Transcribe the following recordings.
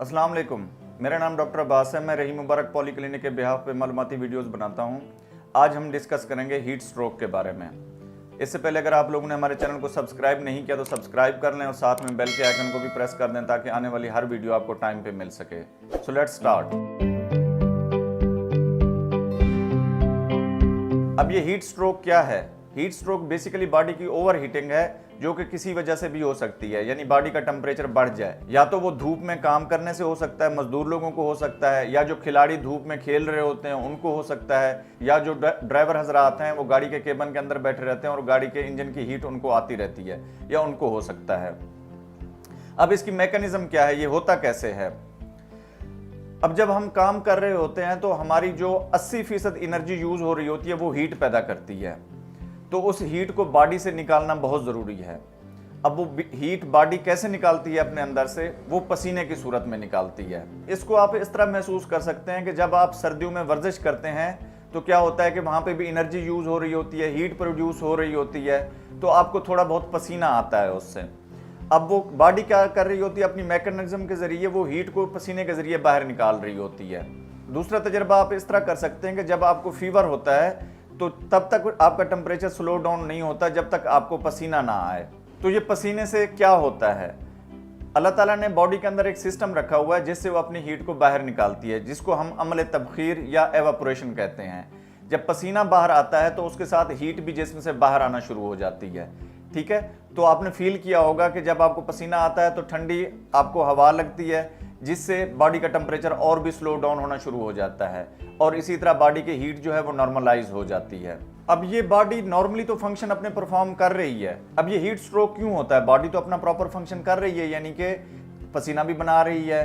अस्सलाम वालेकुम। मेरा नाम डॉक्टर अब्बास है। मैं रही मुबारक पॉली क्लिनिक के बिहाफ पे मालूमाती वीडियोस बनाता हूं। आज हम डिस्कस करेंगे हीट स्ट्रोक के बारे में। इससे पहले अगर आप लोगों ने हमारे चैनल को सब्सक्राइब नहीं किया तो सब्सक्राइब कर लें और साथ में बेल के आइकन को भी प्रेस कर दें ताकि आने वाली हर वीडियो आपको टाइम पे मिल सके। So let's start. अब ये हीट स्ट्रोक क्या है? हीट स्ट्रोक बेसिकली बॉडी की ओवर हीटिंग है जो कि किसी वजह से भी हो सकती है, यानी बॉडी का टेम्परेचर बढ़ जाए। या तो वो धूप में काम करने से हो सकता है, मजदूर लोगों को हो सकता है, या जो खिलाड़ी धूप में खेल रहे होते हैं उनको हो सकता है, या जो ड्राइवर हजरात हैं वो गाड़ी के केबिन के अंदर बैठे रहते हैं और गाड़ी के इंजन की हीट उनको आती रहती है, या उनको हो सकता है। अब इसकी मैकेनिज्म क्या है, ये होता कैसे है? अब जब हम काम कर रहे होते हैं तो हमारी जो 80% एनर्जी यूज हो रही होती है वो हीट पैदा करती है, तो उस हीट को बॉडी से निकालना बहुत ज़रूरी है। अब वो हीट बॉडी कैसे निकालती है अपने अंदर से? वो पसीने की सूरत में निकालती है। इसको आप इस तरह महसूस कर सकते हैं कि जब आप सर्दियों में वर्जिश करते हैं तो क्या होता है कि वहाँ पे भी एनर्जी यूज़ हो रही होती है, हीट प्रोड्यूस हो रही होती है, तो आपको थोड़ा बहुत पसीना आता है उससे। अब वो बॉडी क्या कर रही होती है? अपनी मैकेनिज्म के ज़रिए वो हीट को पसीने के ज़रिए बाहर निकाल रही होती है। दूसरा तजर्बा आप इस तरह कर सकते हैं कि जब आपको फीवर होता है तो तब तक आपका टेम्परेचर स्लो डाउन नहीं होता जब तक आपको पसीना ना आए। तो ये पसीने से क्या होता है? अल्लाह ताला ने बॉडी के अंदर एक सिस्टम रखा हुआ है जिससे वो अपनी हीट को बाहर निकालती है, जिसको हम अमल तबखीर या एवापोरेशन कहते हैं। जब पसीना बाहर आता है तो उसके साथ हीट भी जिस्म से बाहर आना शुरू हो जाती है। ठीक है, तो आपने फील किया होगा कि जब आपको पसीना आता है तो ठंडी आपको हवा लगती है, जिससे बॉडी का टेम्परेचर और भी स्लो डाउन होना शुरू हो जाता है और इसी तरह बॉडी की हीट जो है वो नॉर्मलाइज हो जाती है। अब ये बॉडी नॉर्मली तो फंक्शन अपने परफॉर्म कर रही है। अब ये हीट स्ट्रोक क्यों होता है? बॉडी तो अपना प्रॉपर फंक्शन कर रही है, यानी कि पसीना भी बना रही है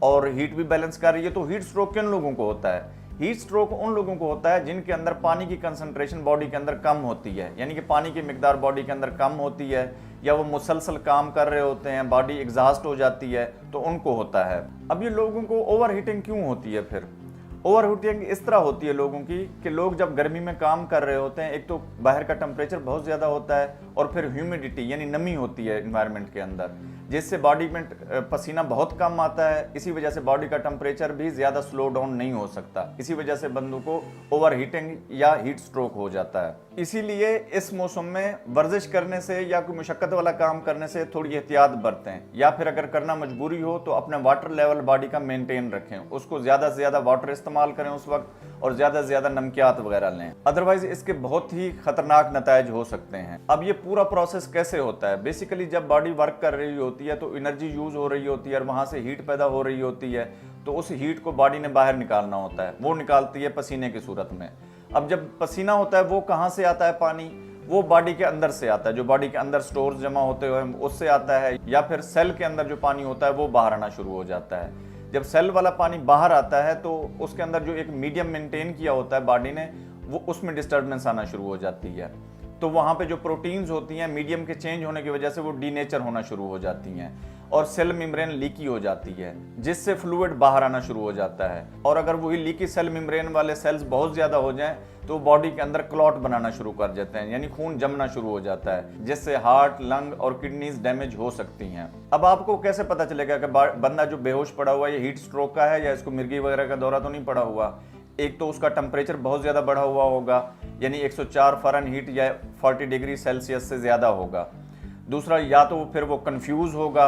और हीट भी बैलेंस कर रही है। तो हीट स्ट्रोक किन लोगों को होता है? हीट स्ट्रोक उन लोगों को होता है जिनके अंदर पानी की कंसंट्रेशन बॉडी के अंदर कम होती है, यानी कि पानी की मिकदार बॉडी के अंदर कम होती है, या वो मुसलसल काम कर रहे होते हैं, बॉडी एग्जॉस्ट हो जाती है, तो उनको होता है। अब ये लोगों को ओवर हीटिंग क्यों होती है? फिर ओवर हीटिंग इस तरह होती है लोगों की कि लोग जब गर्मी में काम कर रहे होते हैं, एक तो बाहर का टेम्परेचर बहुत ज़्यादा होता है और फिर ह्यूमिडिटी यानी नमी होती है इन्वायरमेंट के अंदर, जिससे बॉडी में पसीना बहुत कम आता है। इसी वजह से बॉडी का टेम्परेचर भी ज़्यादा स्लो डाउन नहीं हो सकता। इसी वजह से बंदों को ओवर हीटिंग या हीट स्ट्रोक हो जाता है। इसीलिए इस मौसम में वर्जिश करने से या कोई मुशक्कत वाला काम करने से थोड़ी एहतियात बरतें, या फिर अगर करना मजबूरी हो तो अपना वाटर लेवल बॉडी का मेंटेन रखें, उसको ज़्यादा से ज़्यादा वाटर इस्तेमाल करें उस वक्त, और ज़्यादा से ज़्यादा नमकियात वगैरह लें, अदरवाइज इसके बहुत ही खतरनाक नतायज हो सकते हैं। अब ये पूरा प्रोसेस कैसे होता है? बेसिकली जब बॉडी वर्क कर रही होती है तो एनर्जी यूज़ हो रही होती है और वहाँ से हीट पैदा हो रही होती है, तो उस हीट को बॉडी ने बाहर निकालना होता है। वो निकालती है पसीने की सूरत में। अब जब पसीना होता है वो कहाँ से आता है? पानी वो बॉडी के अंदर से आता है, जो बॉडी के अंदर स्टोर्स जमा होते हुए उससे आता है, या फिर सेल के अंदर जो पानी होता है वो बाहर आना शुरू हो जाता है। जब सेल वाला पानी बाहर आता है तो उसके अंदर जो एक मीडियम मेंटेन किया होता है बॉडी ने, वो उसमें डिस्टर्बेंस आना शुरू हो जाती है। तो वहाँ पे जो प्रोटीन्स होती हैं मीडियम के चेंज होने की वजह से वो डीनेचर होना शुरू हो जाती हैं और सेल मेम्ब्रेन लीकी हो जाती है, जिससे फ्लूइड बाहर आना शुरू हो जाता है। और अगर वही लीकी सेल मेम्ब्रेन वाले सेल्स बहुत ज़्यादा हो जाएं तो बॉडी के अंदर क्लॉट बनाना शुरू कर देते हैं, यानी खून जमना शुरू हो जाता है, जिससे हार्ट, लंग और किडनीज डैमेज हो सकती हैं। अब आपको कैसे पता चलेगा कि बंदा जो बेहोश पड़ा हुआ है ये हीट स्ट्रोक का है या इसको मिर्गी वगैरह का दौरा तो नहीं पड़ा हुआ? एक तो उसका टेम्परेचर बहुत ज़्यादा बढ़ा हुआ होगा, यानी 104 फ़ारेनहीट या 40 डिग्री सेल्सियस से ज़्यादा होगा। दूसरा, या तो फिर वो कंफ्यूज होगा,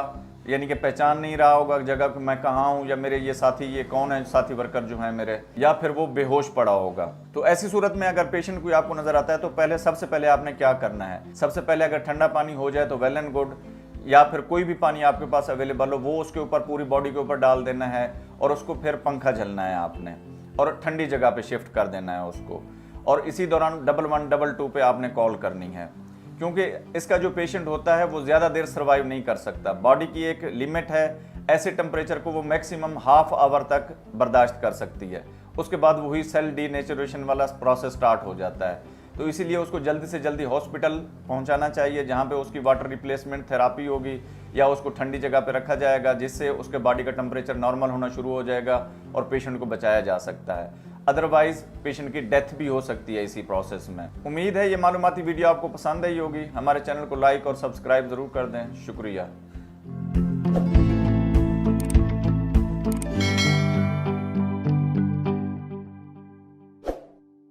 यानी कि पहचान नहीं रहा होगा जगह कि मैं कहाँ हूँ, या मेरे ये साथी ये कौन है, साथी वर्कर जो हैं मेरे, या फिर वो बेहोश पड़ा होगा। तो ऐसी सूरत में अगर पेशेंट कोई आपको नज़र आता है तो सबसे पहले आपने क्या करना है? सबसे पहले अगर ठंडा पानी हो जाए तो वेल एंड गुड, या फिर कोई भी पानी आपके पास अवेलेबल हो वो उसके ऊपर पूरी बॉडी के ऊपर डाल देना है और उसको फिर पंखा झलना है आपने और ठंडी जगह पे शिफ्ट कर देना है उसको। और इसी दौरान 112 पे आपने कॉल करनी है, क्योंकि इसका जो पेशेंट होता है वो ज़्यादा देर सर्वाइव नहीं कर सकता। बॉडी की एक लिमिट है, ऐसे टेम्परेचर को वो मैक्सिमम हाफ आवर तक बर्दाश्त कर सकती है, उसके बाद वही सेल डीनेचुरेशन वाला प्रोसेस स्टार्ट हो जाता है। तो इसीलिए उसको जल्दी से जल्दी हॉस्पिटल पहुंचाना चाहिए, जहां पे उसकी वाटर रिप्लेसमेंट थेरापी होगी, या उसको ठंडी जगह पे रखा जाएगा जिससे उसके बॉडी का टेम्परेचर नॉर्मल होना शुरू हो जाएगा और पेशेंट को बचाया जा सकता है। अदरवाइज पेशेंट की डेथ भी हो सकती है इसी प्रोसेस में। उम्मीद है ये मालूमाती वीडियो आपको पसंद आई होगी। हमारे चैनल को लाइक और सब्सक्राइब ज़रूर कर दें। शुक्रिया।